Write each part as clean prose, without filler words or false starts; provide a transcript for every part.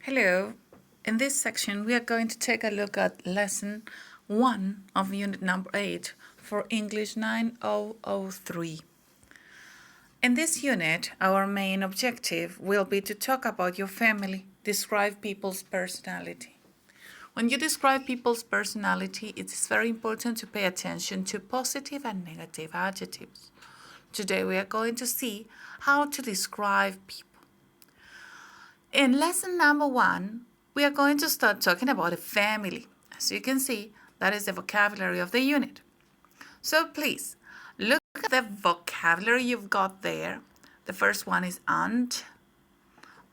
Hello. In this section, we are going to take a look at lesson 1 of unit number 8 for English 9003. In this unit, our main objective will be to talk about your family, describe people's personality. When you describe people's personality, it is very important to pay attention to positive and negative adjectives. Today, we are going to see how to describe people. In lesson number 1, we are going to start talking about a family. As you can see, that is the vocabulary of the unit. So please, look at the vocabulary you've got there. The first one is aunt.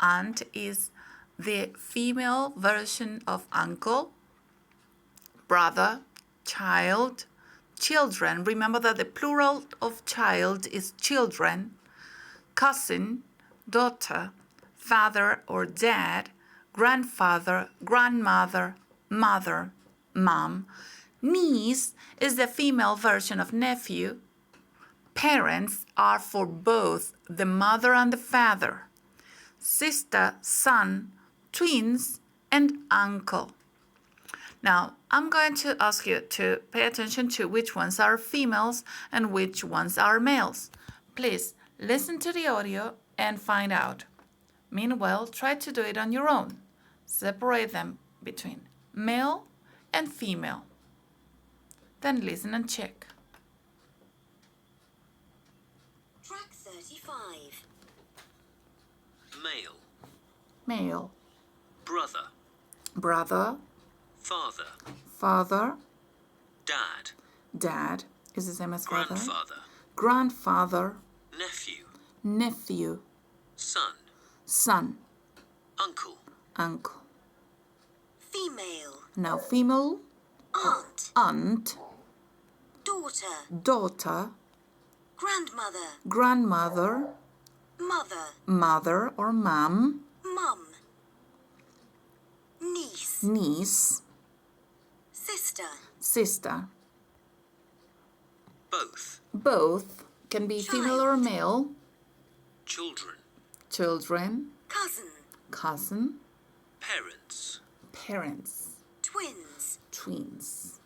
Aunt is the female version of uncle, brother, child, children. Remember that the plural of child is children, cousin, daughter, father or dad, grandfather, grandmother, mother, mom. Niece is the female version of nephew. Parents are for both the mother and the father. Sister, son, twins, and uncle. Now, I'm going to ask you to pay attention to which ones are females and which ones are males. Please listen to the audio and find out. Meanwhile, try to do it on your own. Separate them between male and female. Then listen and check. Track 35. Male, Male, brother, brother, father, father, dad, dad is the same as father, grandfather, grandfather, nephew, nephew, son, son, uncle, uncle. Female. Now female, Aunt. aunt, Daughter. daughter, Grandmother. grandmother, Mother. mother or mom, Mum. Niece. niece, Sister. sister. both, Both can be female or Child. male. children, Children, Cousin. cousin, parents, parents, Twins. twins.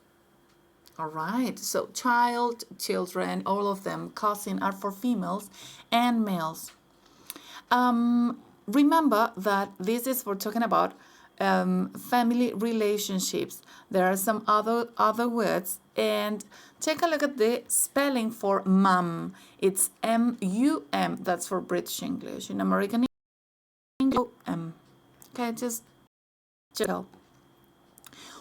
All right, so child, children, all of them, cousin are for females and males. Remember that this is for talking about family relationships. There are some other words, and take a look at the spelling for mum. It's M-U-M. That's for British English. In American English, M. Okay, just check out.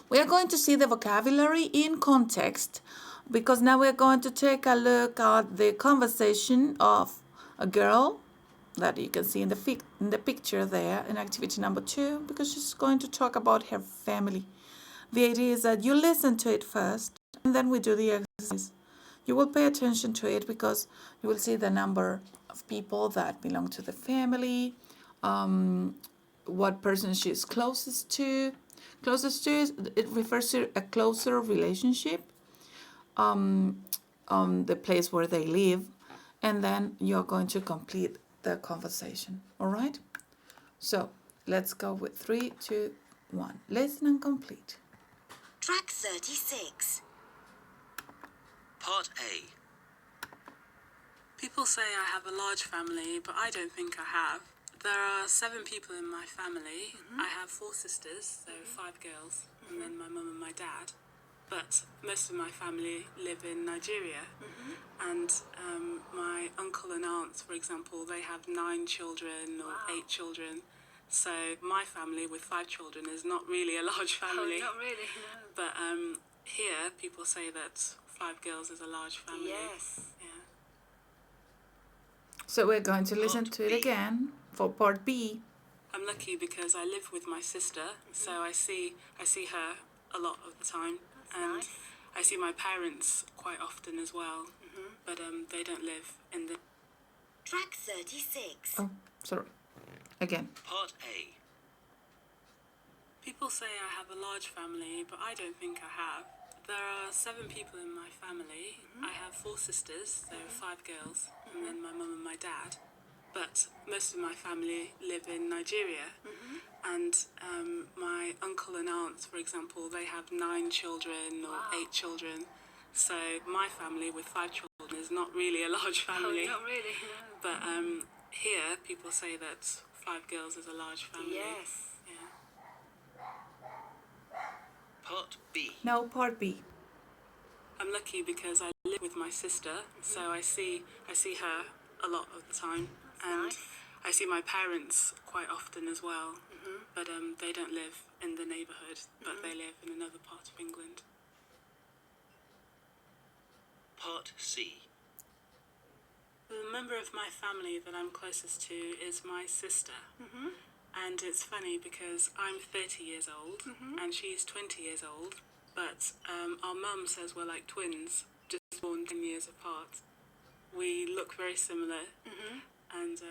We are going to see the vocabulary in context because now we're going to take a look at the conversation of a girl that you can see in the picture there in activity number 2 because she's going to talk about her family. The idea is that you listen to it first and then we do the exercise. You will pay attention to it because you will see the number of people that belong to the family, what person she's closest to. Closest to, it refers to a closer relationship, the place where they live, and then you're going to complete the conversation. All right? So let's go with 3, 2, 1. Listen and complete. Track 36. part A, People say I have a large family, but I don't think I have. There are 7 people in my family. I have 4 sisters, so 5 girls, and then my mum and my dad. But most of my family live in Nigeria. And my uncle and aunts, for example, they have 9 children or 8 children. So my family with 5 children is not really a large family. Not really, no. But here, people say that 5 girls is a large family. Yes. Yeah. So we're going to listen Part to it B. again for part B. I'm lucky because I live with my sister, so I see her a lot of the time, and nice. I see my parents quite often as well. But they don't live in the. Track 36. Oh, sorry. Again. part A, People say I have a large family, but I don't think I have. There are 7 people in my family. I have 4 sisters, so 5 girls, and then my mum and my dad. But most of my family live in Nigeria. And my uncle and aunts, for example, they have 9 children or 8 children. So my family with 5 children is not really a large family. Not really, no. But here, people say that 5 girls is a large family. Yes. Yeah. Part B. Now part B. I'm lucky because I live with my sister, so I see her a lot of the time, and nice. I see my parents quite often as well. But they don't live in the neighbourhood, but they live in another part of England. Part C. The member of my family that I'm closest to is my sister. And it's funny because I'm 30 years old and she's 20 years old, but our mum says we're like twins, just born 10 years apart. We look very similar, and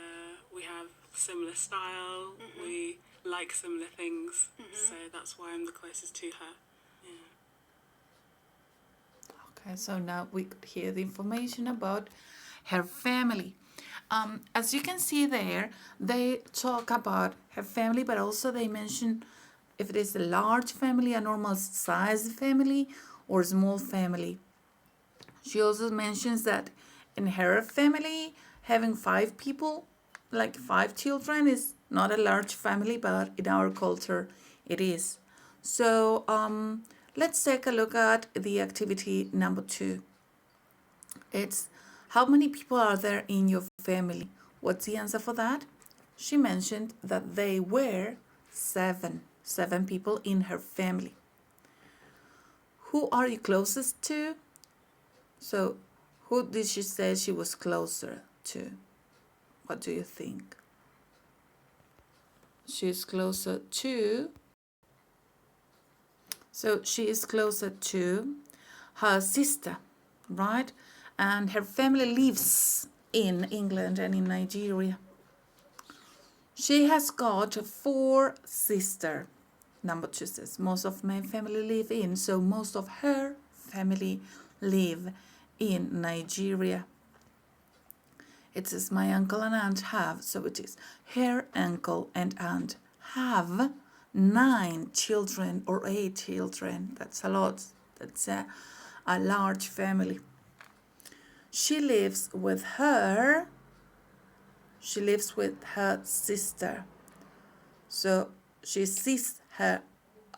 we have similar style, we like similar things, so that's why I'm the closest to her. Yeah. Okay, so now we could hear the information about her family. As you can see there, they talk about her family, but also they mention if it is a large family, a normal size family, or small family. She also mentions that in her family, having 5 people, like 5 children, is not a large family, but in our culture, it is. So let's take a look at the activity number 2. It's how many people are there in your family? What's the answer for that? She mentioned that they were 7 people in her family. Who are you closest to? So who did she say she was closer to? What do you think? She's closer to... So she is closer to her sister, right? And her family lives in England and in Nigeria. She has got 4 sisters. Number 2 says, most of my family live in, so most of her family live in Nigeria. It says my uncle and aunt have, so it is her uncle and aunt have 9 children or 8 children. That's a lot. That's a large family. She lives with her sister. So she sees her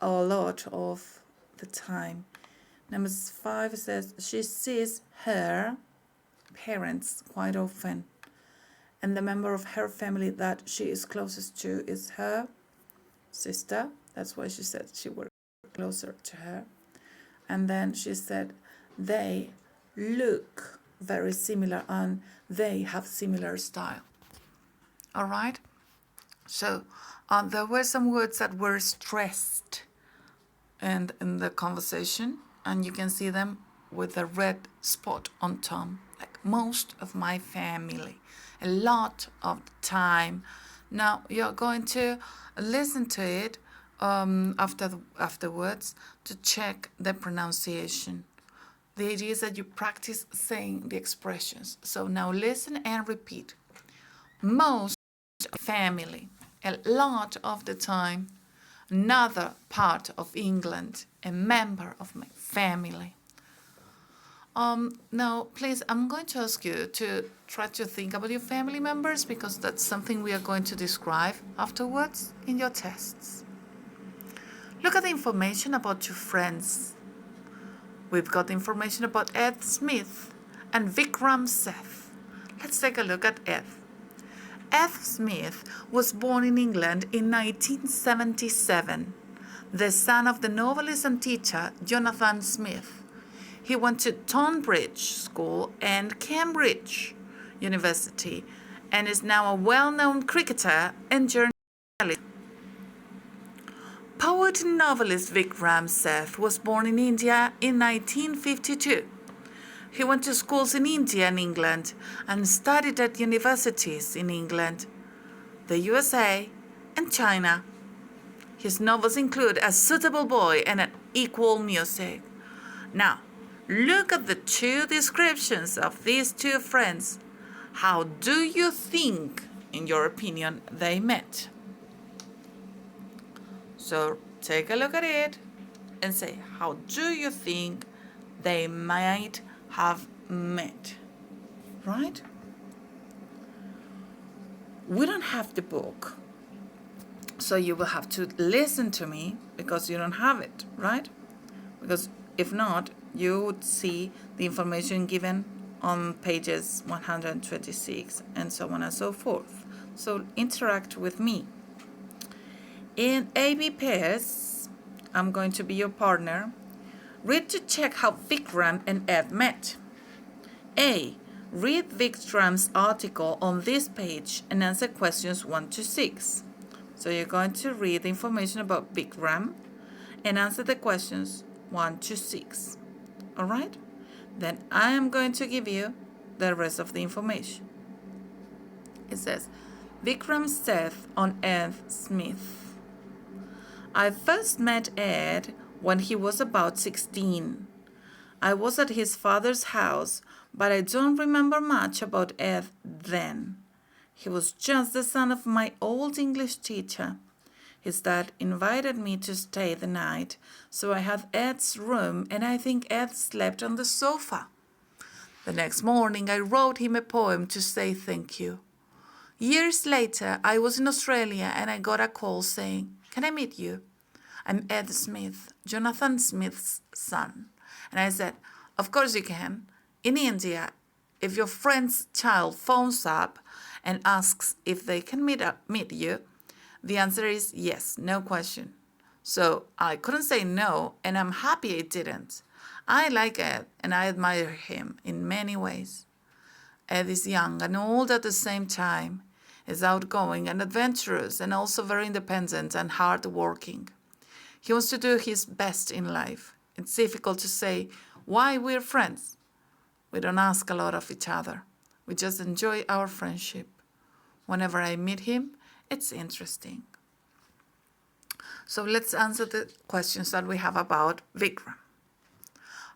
a lot of the time. Number 5 says she sees her parents quite often. And the member of her family that she is closest to is her sister. That's why she said she was closer to her. And then she said they look very similar and they have similar style. All right? So there were some words that were stressed in the conversation, and you can see them with a red spot on top, like most of my family, a lot of the time. Now you're going to listen to it afterwards to check the pronunciation. The idea is that you practice saying the expressions. So now listen and repeat. Most family, a lot of the time, another part of England, a member of my family. Now, please, I'm going to ask you to try to think about your family members because that's something we are going to describe afterwards in your tests. Look at the information about your friends. We've got information about Ed Smith and Vikram Seth. Let's take a look at Ed. Ed Smith was born in England in 1977, the son of the novelist and teacher Jonathan Smith. He went to Tonbridge School and Cambridge University and is now a well-known cricketer and journalist. Poet and novelist Vikram Seth was born in India in 1952. He went to schools in India and England and studied at universities in England, the USA, and China. His novels include A Suitable Boy and An Equal Music. Now, look at the 2 descriptions of these 2 friends. How do you think, in your opinion, they met? So take a look at it and say, how do you think they might have met? Right? We don't have the book, so you will have to listen to me because you don't have it, right? Because if not, you would see the information given on pages 126 and so on and so forth. So interact with me. In AB pairs, I'm going to be your partner. Read to check how Vikram and Ed met. A. Read Vikram's article on this page and answer questions 1 to 6. So you're going to read the information about Vikram and answer the questions 1 to 6. All right? Then I am going to give you the rest of the information. It says, Vikram's death on Ed Smith. I first met Ed when he was about 16. I was at his father's house, but I don't remember much about Ed then. He was just the son of my old English teacher. His dad invited me to stay the night, so I had Ed's room, and I think Ed slept on the sofa. The next morning, I wrote him a poem to say thank you. Years later, I was in Australia, and I got a call saying, "Can I meet you? I'm Ed Smith, Jonathan Smith's son." And I said, "Of course you can. In India, if your friend's child phones up and asks if they can meet you, the answer is yes, no question." So I couldn't say no, and I'm happy I didn't. I like Ed, and I admire him in many ways. Ed is young and old at the same time. He's outgoing and adventurous, and also very independent and hard-working. He wants to do his best in life. It's difficult to say why we're friends. We don't ask a lot of each other. We just enjoy our friendship. Whenever I meet him, it's interesting. So let's answer the questions that we have about Vikram.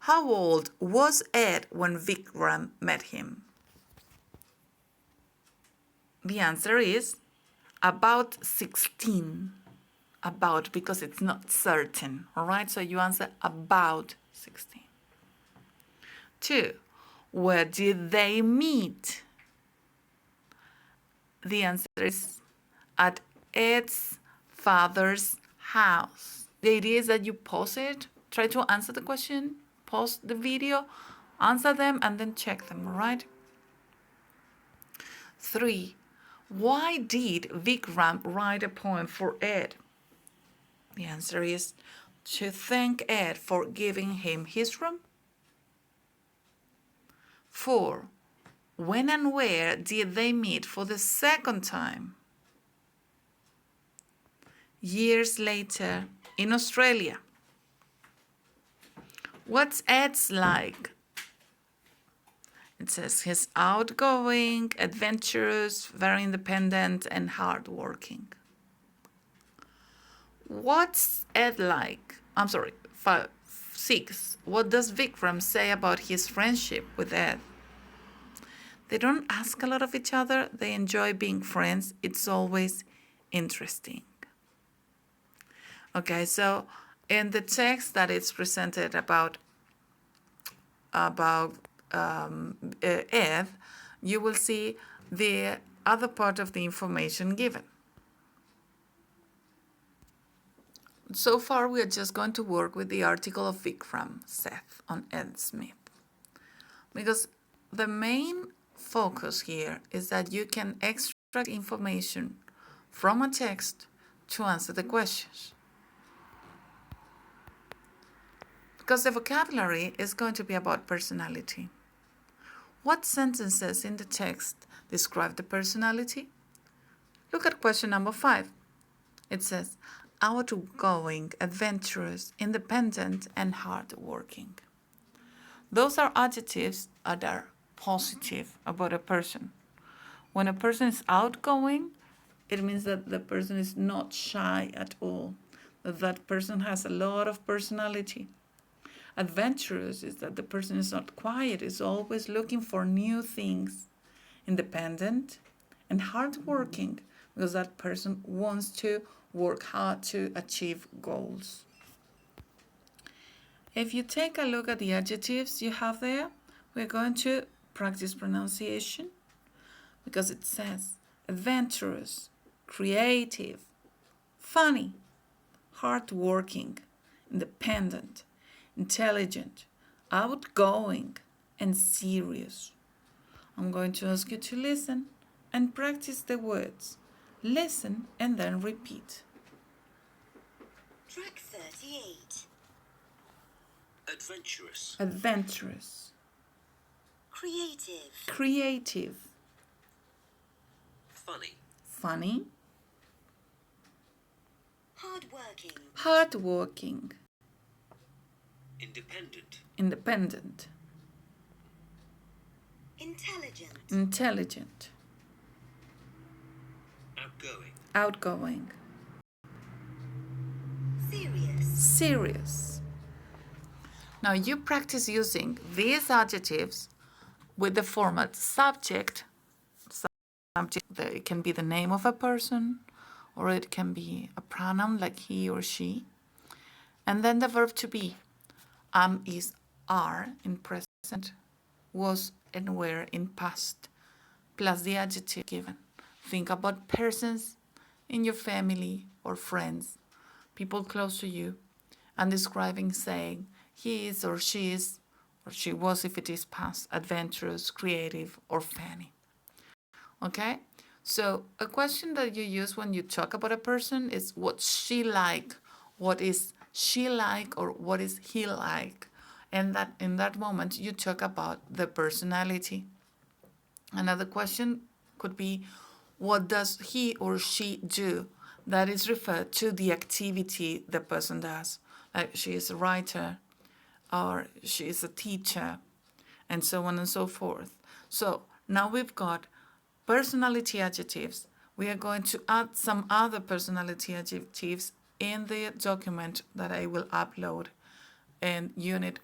How old was Ed when Vikram met him? The answer is about 16. About, because it's not certain, all right? So you answer about 16. 2. Where did they meet? The answer is at Ed's father's house. The idea is that you pause it, try to answer the question, pause the video, answer them, and then check them, all right? 3. Why did Vikram write a poem for Ed? The answer is to thank Ed for giving him his room. 4. When and where did they meet for the second time? Years later in Australia. What's Ed's like? It says he's outgoing, adventurous, very independent, and hardworking. What's Ed like? 6. What does Vikram say about his friendship with Ed? They don't ask a lot of each other. They enjoy being friends. It's always interesting. Okay, so in the text that is presented about Ed, you will see the other part of the information given. So far, we are just going to work with the article of Vikram Seth on Ed Smith. Because the main focus here is that you can extract information from a text to answer the questions. Because the vocabulary is going to be about personality. What sentences in the text describe the personality? Look at question number 5. It says, outgoing, adventurous, independent, and hardworking. Those are adjectives that are positive about a person. When a person is outgoing, it means that the person is not shy at all, that person has a lot of personality. Adventurous is that the person is not quiet, is always looking for new things. Independent and hardworking, because that person wants to work hard to achieve goals. If you take a look at the adjectives you have there, we're going to practice pronunciation because it says adventurous, creative, funny, hardworking, independent, intelligent, outgoing, and serious. I'm going to ask you to listen and practice the words. Listen and then repeat. Track 38. Adventurous. Adventurous, Creative. creative, Funny. funny, Hardworking. hardworking, Independent. independent, Intelligent. intelligent, Outgoing. outgoing, Serious. serious. Now you practice using these adjectives with the format subject. It can be the name of a person, or it can be a pronoun like he or she. And then the verb to be. Am, is, are in present, was and were in past, plus the adjective given. Think about persons in your family or friends, people close to you, and describing, saying, he is or she was if it is past, adventurous, creative, or funny. Okay? So a question that you use when you talk about a person is what's she like? What is she like, or what is he like? And that in that moment you talk about the personality. Another question could be what does he or she do? That is referred to the activity the person does. Like she is a writer, or she is a teacher, and so on and so forth. So now we've got personality adjectives. We are going to add some other personality adjectives in the document that I will upload in Unit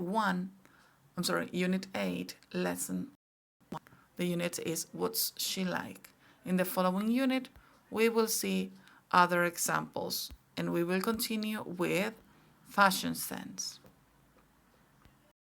8, Lesson 1. The unit is What's She Like? In the following unit, we will see other examples, and we will continue with fashion sense.